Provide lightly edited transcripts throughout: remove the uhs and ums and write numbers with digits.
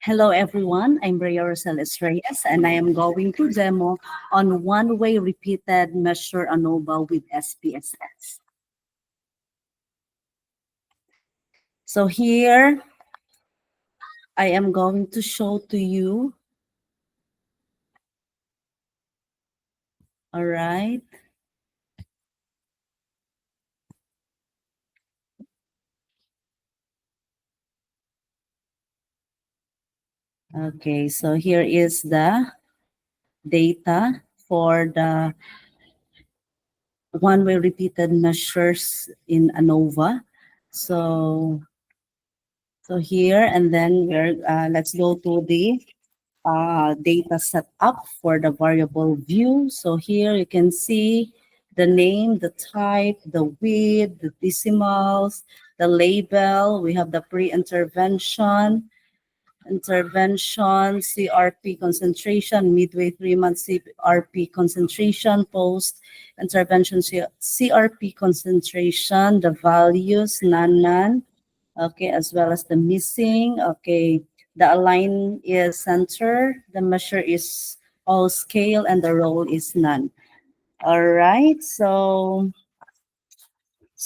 Hello everyone, I'm Brea Rosales Reyes and I am going to demo on one-way repeated measure ANOVA with SPSS. So here I am going to show to you, all right. Okay, so here is the data for the one-way repeated measures in ANOVA. So here and then let's go to the data setup for the variable view. So here you can see the name, the type, the width, the decimals, the label. We have the intervention, CRP concentration, midway 3 month CRP concentration, post intervention CRP concentration, the values, none, okay, as well as the missing, okay. The align is center, the measure is all scale, and the roll is none. All right, so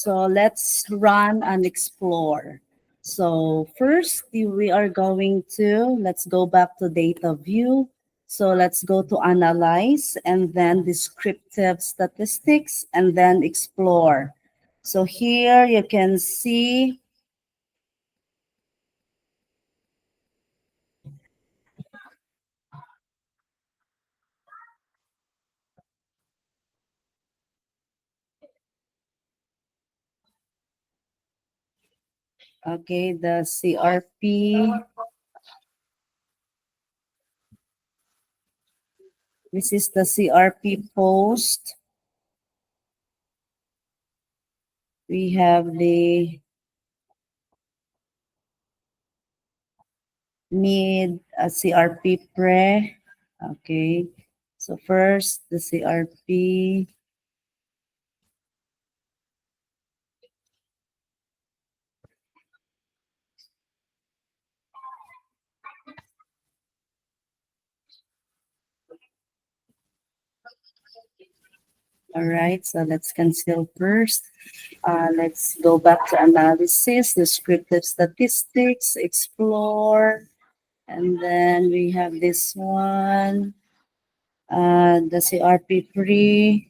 let's run and explore. So first we are going to, let's go back to data view. So let's go to analyze and then descriptive statistics and then explore. So here you can see, okay, the CRP. This is the CRP post. We have the mid CRP pre. Okay. So first the CRP. All right. So let's cancel first. Let's go back to analysis, descriptive statistics, explore, and then we have this one, the CRP pre.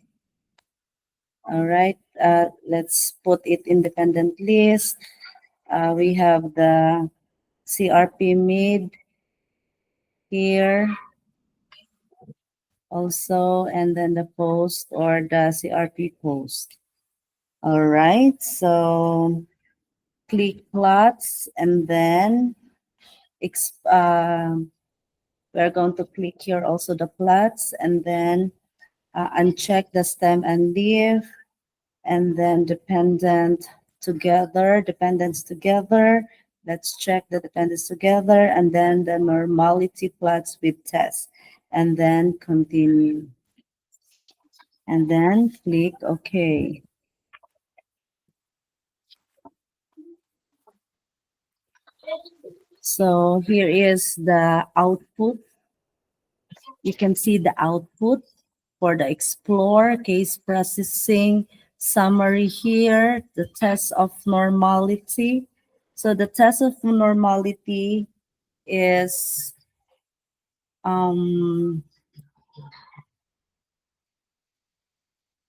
All right, let's put it independent list. We have the CRP mid here also, and then the post or the CRP post. All right, so click plots and then we're going to click here also the plots and then uncheck the stem and leaf and then dependents together. Let's check the dependents together and then the normality plots with test and then continue. And then click OK. So here is the output. You can see the output for the explore, case processing, summary here, the test of normality. So the test of normality is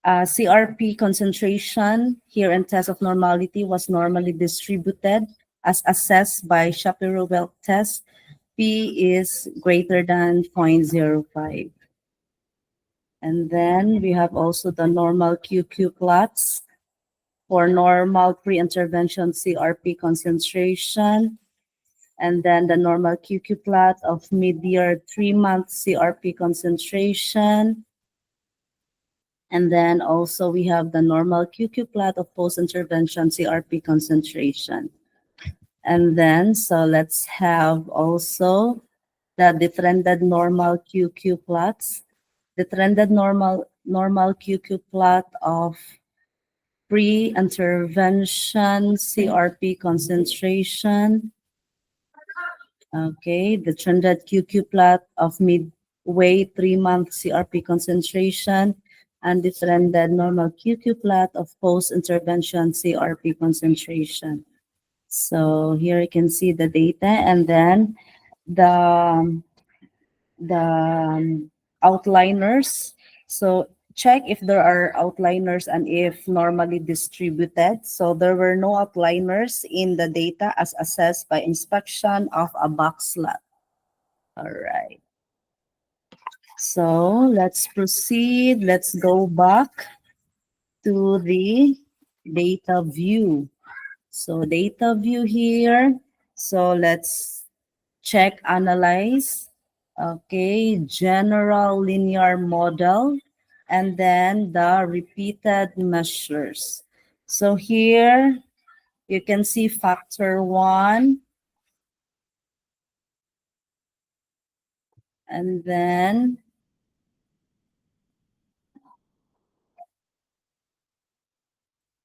CRP concentration here in test of normality was normally distributed as assessed by Shapiro-Wilk test. P is greater than 0.05. And then we have also the normal QQ plots for normal pre-intervention CRP concentration, and then the normal QQ plot of mid-year 3-month CRP concentration. And then also we have the normal QQ plot of post-intervention CRP concentration. And then, so let's have also the trended normal QQ plots. The trended normal QQ plot of pre-intervention CRP concentration. Okay, the trended QQ plot of midway 3-month CRP concentration and the trended normal QQ plot of post-intervention CRP concentration. So here you can see the data, and then the the outliners. So check if there are outliners and if normally distributed. So there were no outliners in the data as assessed by inspection of a box lot. All right. So let's proceed. Let's go back to the data view. So data view here. So let's check, analyze. Okay, general linear model, and then the repeated measures. So here you can see factor 1, and then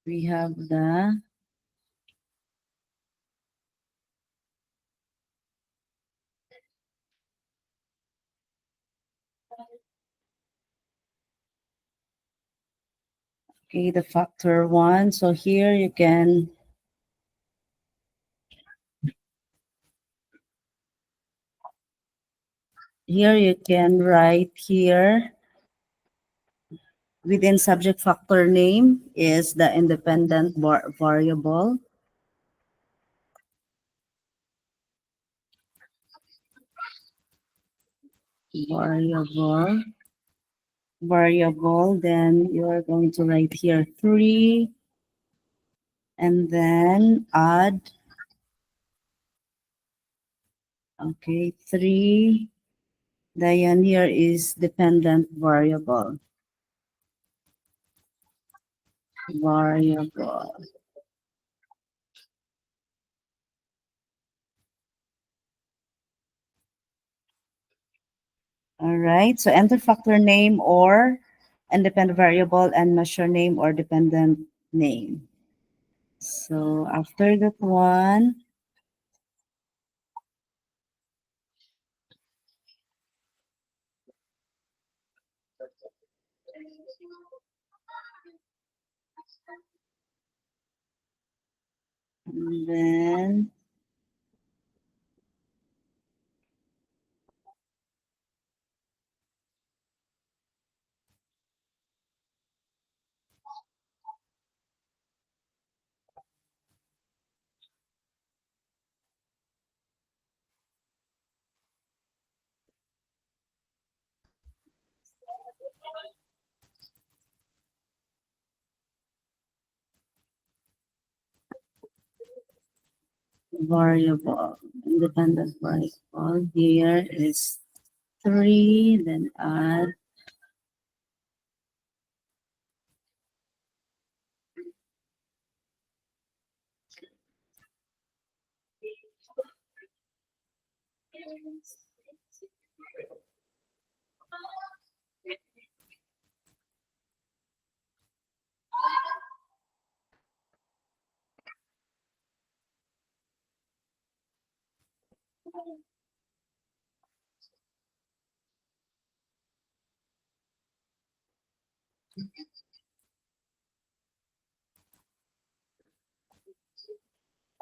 we have the okay, the factor 1. So here you can write here within subject factor name is the independent variable. Variable, then you are going to write here 3, and then add, okay, 3. Then here is dependent variable. All right, so enter factor name or independent variable and measure name or dependent name. So after that one, and then variable, independent variable. Here is 3, then add,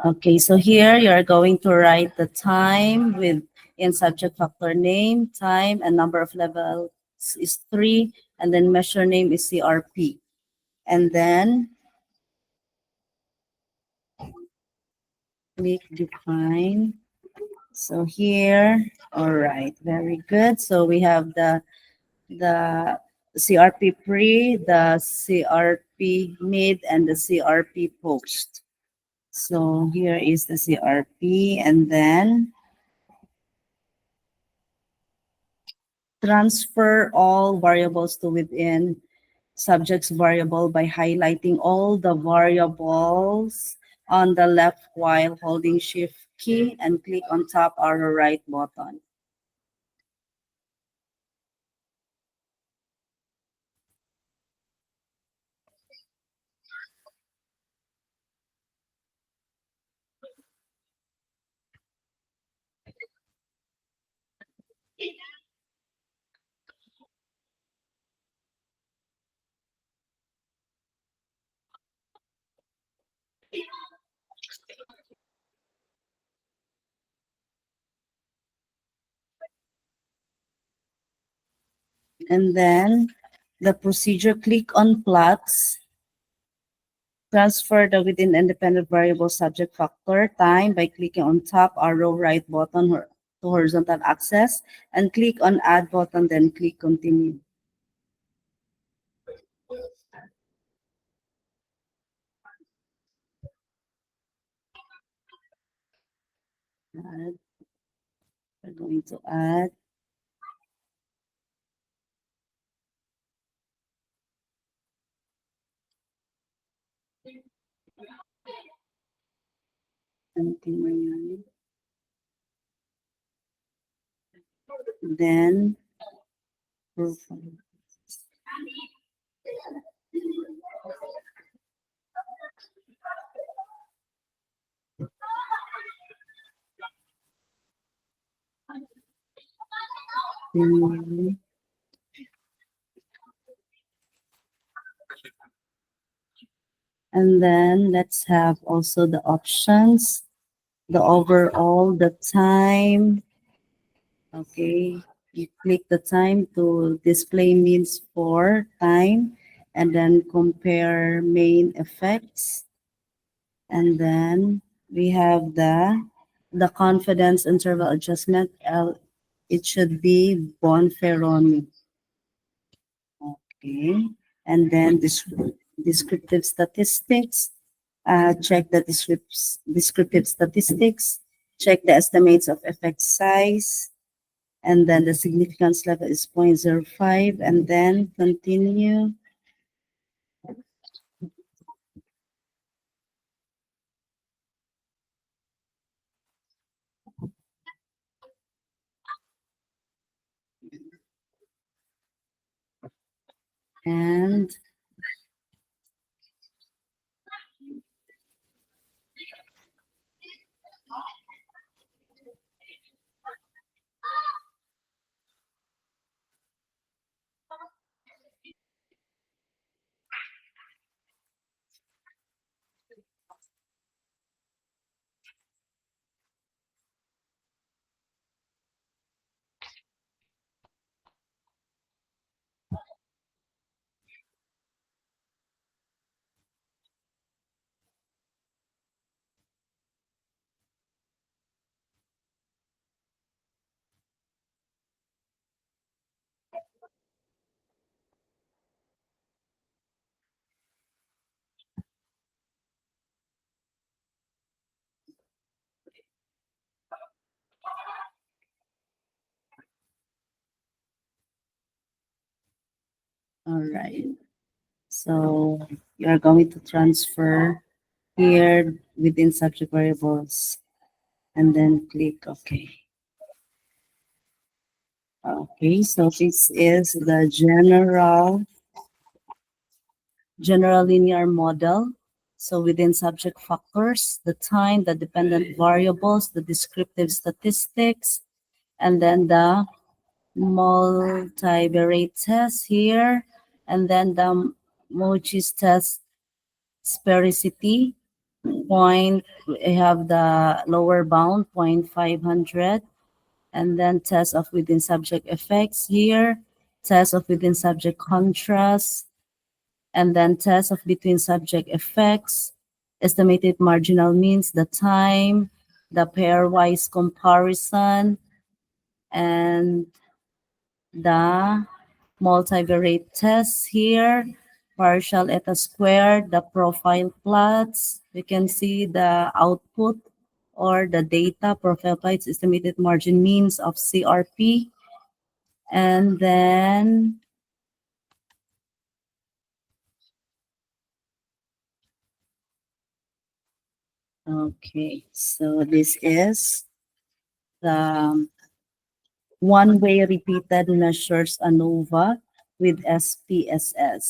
okay, so here you're going to write the time with in subject factor name, time, and number of levels is 3, and then measure name is CRP. And then click define. So here, all right, very good. So we have the CRP pre, the CRP mid, and the CRP post. So here is the CRP, and then transfer all variables to within subject's variable by highlighting all the variables on the left while holding shift key and click on top or right button. And then the procedure, click on plots, transfer the within independent variable subject factor time by clicking on top arrow right button to horizontal axis, and click on add button, then click continue. Add. We're going to add. Continue. Then profile. And then let's have also the options, the overall, the time. Okay, you click the time to display means for time, and then compare main effects. And then we have the confidence interval adjustment. It should be Bonferroni. Okay, and then descriptive statistics. Check the descriptive statistics. Check the estimates of effect size, and then the significance level is 0.05, and then continue. And all right. So you are going to transfer here within subject variables, and then click OK. Okay, so this is the general linear model. So within subject factors, the time, the dependent variables, the descriptive statistics, and then the multivariate test here, and then the Mochi's test sphericity point. We have the lower bound 0.500, and then test of within subject effects here, test of within subject contrast, and then test of between subject effects, estimated marginal means, the time, the pairwise comparison, and the multivariate tests here, partial eta squared, the profile plots. We can see the output or the data, profile plots, estimated margin means of CRP. And then okay, so this is the one-way repeated measures ANOVA with SPSS.